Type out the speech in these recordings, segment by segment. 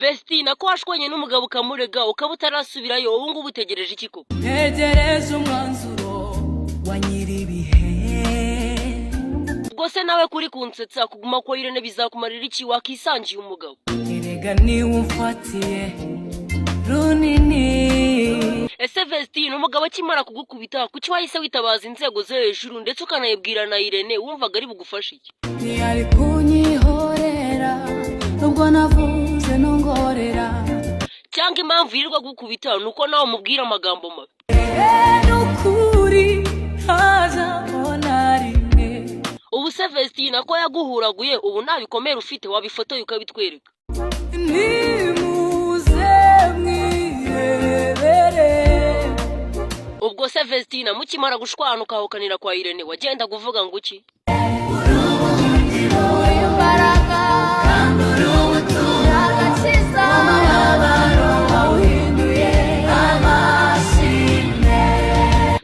Bestina ko washwanye n'umugabo ukamurega ukaba utarasubirayo ubu ngubu utegereje iki koko? Ntegereje umwanzuro wa nyiribihe. Ubwo se nawe kuri kunsetsa kuguma ko Irene bizakumarira iki wakisangiye umugabo? Erega ni umfatiye runini. Ese Bestina umugabo akimara kugukubita kuki wahise witabaza inzego zo hejuru ndetse ukanayibwira na Irene wumvaga ari bugufasha iki? Ntiyari kunyihorera ubwo navuze nongorera. Cyangwa impamvu yirirwa gukubita nuko nawe umubwira amagambo mabi? Nukuri hazabona rimwe. Ubu se Bestina ko yaguhuraguye ubu nta bikomere ufite wabifotoye ukabitwereka? Nimuze mwirebere. Ubwo se Bestina mukimara gushwana ukahokanira kwa Irene wagenda kuvuga ngo iki?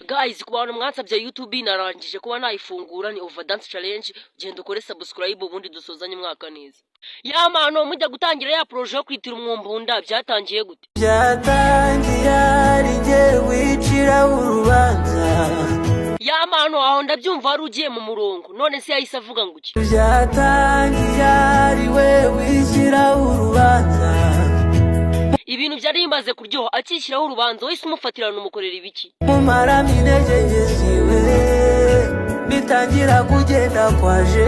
Guys, ku bantu mwansabye YouTube narangije kuba nayifungura ni Overdance Challenge, genda ukore subscribe ubundi dusozanye mwaka neza. Ya mano mujya gutangira ya project yo kwitira umwumbunda byatangiye gute? Byatangiye ari nge wicira urubanza. Ya mano aho ndabyumva ari ugiye mu murongo none se yahise avuga ngo iki? Byatangiye ari we wicira urubanza. Ibintu byari bimaze kuryoha akishyiraho urubanza wese umufatirana umukorera ibiki? Mumara minegegesiwe bitangira kugenda kwaje.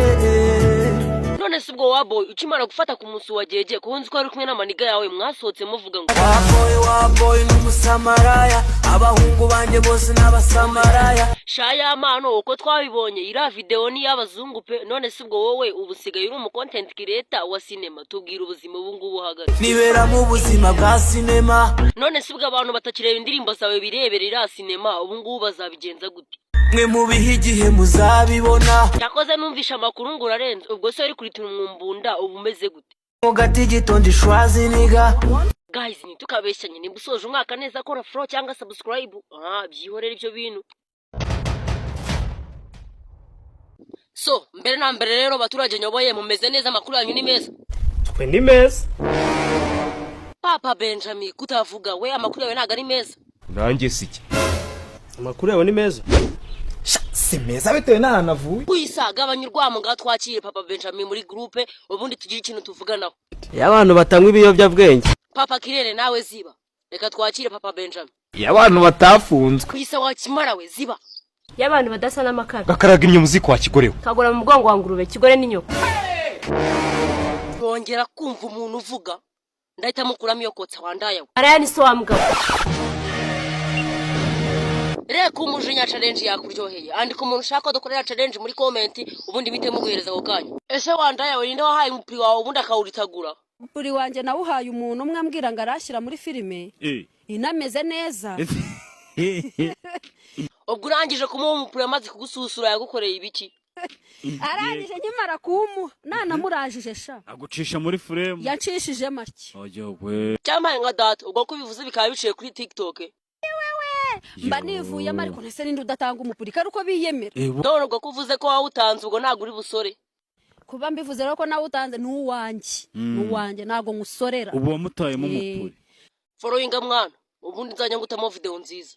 None se ubwo waboy ukimara gufata ku munsi wageje kuhunzi ko ari kumwe n'amaniga yawe mwasohotse muvuga ngo waboy n'umusamaraya abahungu banje bose n'abasamaraya. Shaya mano uko twabibonye ira video ni y'abazungu pe. None se ubwo wowe ubusigaye uri umu content creator wa cinema tubwira ubuzima ubu ngubu hagaze? Nibera mu buzima bwa cinema. None se ubwo abantu batakireba indirimbo zawe bireberera cinema ubu ngubu bazabigenza gute? Mwe mu bihe igihe muzabibona. Yakoze numvisha amakuru ngo urarenze ubwo se uri kuritura umwumbunda ubu umeze gute? Mu gati gitondi shwazi niga. Guys ni tukabeshyanye nimba usoje umwaka neza kora follow cyangwa subscribe byihorera ibyo bintu. So mbere na mbere rero baturage nyoboye mumeze neza amakuru yanyu ni meza? Twe ni meza. Papa Benjamin kutavuga we amakuru yawe ntago ari meza? Nanjye siki. Amakuru yawe ni meza. Si meza bitewe n'ahanavuye. Kuyisaga abanyurwamo twakire Papa Benjamin muri groupe ubundi tugira ikintu tuvuganaho. Y'abantu batanywa ibiyobyabwenge. Papa Kirere nawe ziba. Reka twakire Papa Benjamin. Y'abantu batafunzwe. Kuyisa wakimara we ziba. Y'abantu badasa n'amakara. Gakaraga imyumuzi kwa kigorewe. Kagora mu mugongo wa ngurube kigore n'inyoko. Bongera kumva umuntu uvuga. Ndahita mukuramo iyo kotsa wandaya. Araya ni so wa mugabo. Reka umujinya challenge yakuryoheye. Andika umuntu ushaka dukorera challenge muri comment ubundi bite muguhereza ako kanya. Ese wandaya we ninde wahaye umupiri wawe ubundi akawuritagura? Umupiri wanje nawuhaye umuntu umwe ambwira ngo arashyira muri filime. Inameze neza. Ubwo urangije kumuha umupira amaze kugususura yagukoreye ibiki? Arangije nkimara kumuha nanamurajije sha. Agucisha muri frame. Yacishije make. Oyo we. Cyamaye nka data ubwo ko bivuze bikaba biciye kuri TikTok. Mba nivuye amariko ntese ninde udatanga umupira kari uko biyemera. Ndabona ubwo kuvuze ko wawutanze ubwo ntago uri busore. Kuba mbivuze rero ko nawe utanze n'uwanje nago ngusorera. Ubu wamutayemo umupira. Followinga mwana ubundi nzanya ngutamo video nziza.